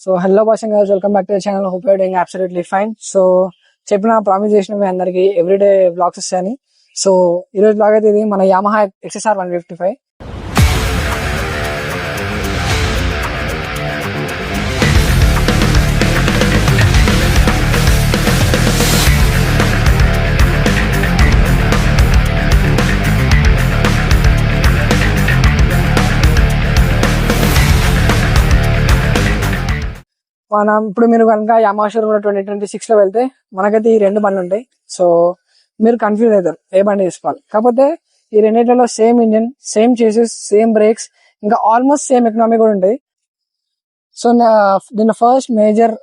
So hello boys and girls, welcome back to the channel. Hope you are doing absolutely fine. So promise చేసిన మీ అందరికి everyday blogs వస్తాయని. So ఈ రోజు blog అయితే ఇది మన యామహా XSR 155. మనం ఇప్పుడు మీరు కనుక యామహా షోరూమ్ 2026 లో వెళ్తే మనకైతే ఈ రెండు బండ్లు ఉంటాయి. సో మీరు కన్ఫ్యూజ్ అవుతారు ఏ బండి తీసుకోవాలి. కాకపోతే ఈ రెండిట్లలో same engine, same chassis, same brakes, ఇంకా ఆల్మోస్ట్ సేమ్ ఎకనామీ కూడా ఉంటాయి. సో దీని ఫస్ట్ మేజర్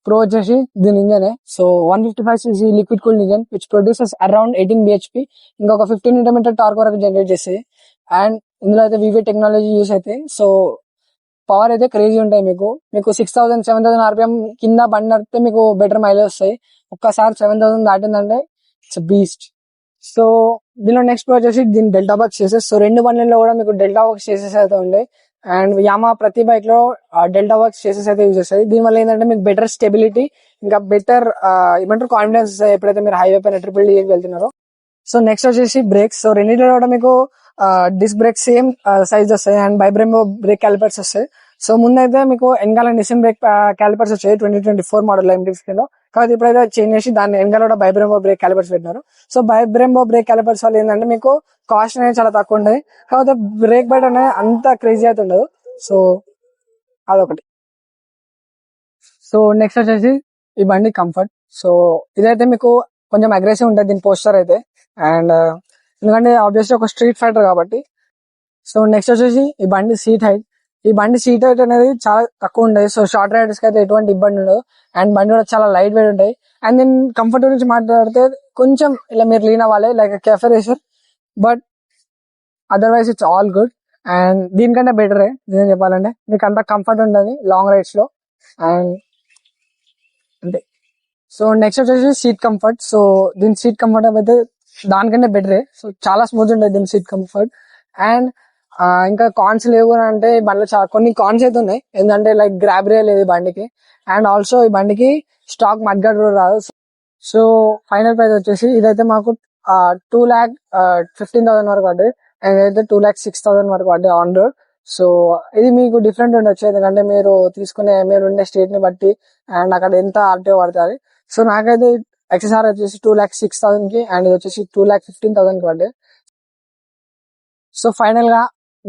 ప్రో వచ్చేసి దీని ఇంజనే. So 155cc liquid cooled engine which produces around 18 bhp, ఇంకొక 15 Nm టార్క్ వరకు జనరేట్ చేస్తాయి. అండ్ ఇందులో అయితే వివి టెక్నాలజీ యూస్ అయితే సో పవర్ అయితే క్రేజీ ఉంటాయి. మీకు 6000 7000 RPM కింద బండి నడిపితే మీకు బెటర్ మైలేజ్ వస్తాయి. ఒక్కసారి 7000 దాటిందంటే ఇట్స్ బీస్ట్. సో దీనిలో నెక్స్ట్ వచ్చేసి దీని డెల్టా బాక్స్ చేసెస్. సో రెండు బండ్లలో కూడా మీకు డెల్టా బాక్స్ చేసెస్ అయితే ఉంటాయి. అండ్ యామా ప్రతి బైక్ లో డెల్టా బాక్స్ చేసెస్ అయితే యూజ్ చేస్తాయి. దీనివల్ల ఏంటంటే మీకు బెటర్ స్టెబిలిటీ, ఇంకా బెటర్ ఏమంటారు కాన్ఫిడెన్స్ ఎప్పుడైతే మీరు హైవే పైన ట్రిపుల్ డి వెళ్తున్నారో. సో నెక్స్ట్ వచ్చేసి బ్రేక్స్. సో రెండింటిలో కూడా మీకు డిస్క్ బ్రేక్ సేమ్ సైజ్ వస్తాయి అండ్ వైబ్రేమో బ్రేక్ క్యాలిపర్స్ వస్తాయి. సో ముందైతే మీకు వెనకాల నిసిన్ బ్రేక్ క్యాలిపర్స్ వచ్చాయి 2024 మోడల్ MT-15 లో. కాబట్టి ఇప్పుడైతే చేంజ్ చేసి దాన్ని వెనకాల కూడా వైబ్రేమో బ్రేక్ క్యాలిపర్స్ పెట్టినారు. సో వైబ్రేమో బ్రేక్ క్యాలిపర్స్ వల్ల ఏంటంటే మీకు కాస్ట్ అనేది చాలా తక్కువ ఉంటుంది. కాకపోతే బ్రేక్ బైట్ అనేది అంత క్రేజీ అయితే ఉండదు. సో అదొకటి. సో నెక్స్ట్ వచ్చేసి ఈ బండి కంఫర్ట్. సో ఇదైతే మీకు కొంచెం అగ్రెసివ్ ఉంటుంది దీని పోస్టర్ అయితే. అండ్ ఎందుకంటే ఆబ్వియస్లీ ఒక స్ట్రీట్ ఫైటర్ కాబట్టి. సో నెక్స్ట్ వచ్చేసి ఈ బండి సీట్ హైట్. ఈ బండి సీట్ హైట్ అనేది చాలా తక్కువ ఉండేది. సో షార్ట్ రైడర్స్ కి అయితే ఎటువంటి ఇబ్బంది ఉండదు. అండ్ బండి కూడా చాలా లైట్ వెయిట్ ఉంటాయి. అండ్ దీని కంఫర్ట్ గురించి మాట్లాడితే కొంచెం ఇలా మీరు లీన్ అవ్వాలి like cafe racer, but otherwise it's all good. And దీనికంటే బెటరే నేను చెప్పాలంటే. మీకు అంత కంఫర్ట్ ఉంటుంది లాంగ్ రైడ్స్ లో. అండ్ అంతే. సో నెక్స్ట్ వచ్చేసి సీట్ కంఫర్ట్. సో దీని సీట్ కంఫర్ట్ అయితే దానికంటే బెటరే. సో చాలా స్మూత్ ఉంటుంది దీని సీట్ కంఫర్ట్. అండ్ ఇంకా కాన్స్ లేవు అంటే ఈ బండిలో చాలా కొన్ని కాన్స్ అయితే ఉన్నాయి. ఏంటంటే లైక్ గ్రాబ్ రే లేదు బండికి. అండ్ ఆల్సో ఈ బండికి స్టాక్ మడ్గార్డ్ కూడా రాదు. సో ఫైనల్ ప్రైస్ వచ్చేసి ఇదైతే మాకు 2,15,000 వరకు పడ్డాయి. అండ్ ఇదైతే 2,06,000 వరకు పడ్డాయి ఆన్ రోడ్. సో ఇది మీకు డిఫరెంట్ ఉండొచ్చు ఎందుకంటే మీరు ఉండే స్టేట్ ని బట్టి అండ్ అక్కడ ఎంత ఆర్టీఓ పడుతుంది. సో నాకైతే XSR వచ్చేసి 2,06,000 కి అండ్ ఇది వచ్చేసి 2,15,000 కి పడ్డాయి. సో ఫైనల్ గా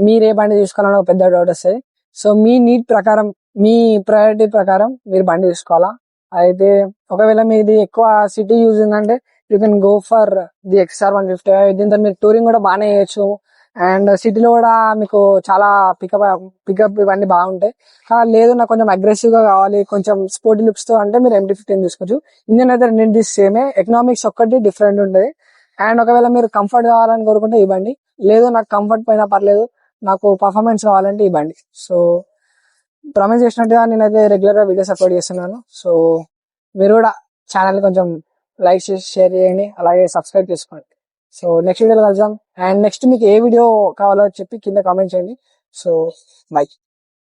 మీరు ఏ బండి తీసుకోవాలని ఒక పెద్ద డౌట్ వస్తాయి. సో మీ నీడ్ ప్రకారం, మీ ప్రయారిటీ ప్రకారం మీరు బండి తీసుకోవాలా. అయితే ఒకవేళ మీది ఎక్కువ సిటీ యూజింగ్ అంటే you can go for the XSR 155. దీంతో మీరు టూరింగ్ కూడా బాగానే చేయొచ్చు. అండ్ సిటీలో కూడా మీకు చాలా పికప్ ఇవన్నీ బాగుంటాయి. లేదు నాకు కొంచెం అగ్రెసివ్ గా కావాలి, కొంచెం స్పోర్టీ లుక్స్ తో అంటే మీరు MT-15 తీసుకోవచ్చు. ఇంజన్ అయితే రెండింటి సేమే, ఎకనామిక్స్ ఒక్కటి డిఫరెంట్ ఉంటుంది. అండ్ ఒకవేళ మీరు కంఫర్ట్ కావాలని కోరుకుంటే ఈ బండి, లేదు నాకు కంఫర్ట్ పైన పర్లేదు నాకు పర్ఫార్మెన్స్ కావాలంటే ఈ బండి. సో ప్రామిస్ చేసినట్టుగా నేనైతే రెగ్యులర్ గా వీడియోస్ అప్లోడ్ చేస్తున్నాను. సో మీరు కూడా ఛానల్ కొంచెం లైక్ చేసి షేర్ చేయండి, అలాగే సబ్స్క్రైబ్ చేసుకోండి. సో నెక్స్ట్ వీడియోలో కలుద్దాం. అండ్ నెక్స్ట్ మీకు ఏ వీడియో కావాలో చెప్పి కింద కామెంట్ చేయండి. So by.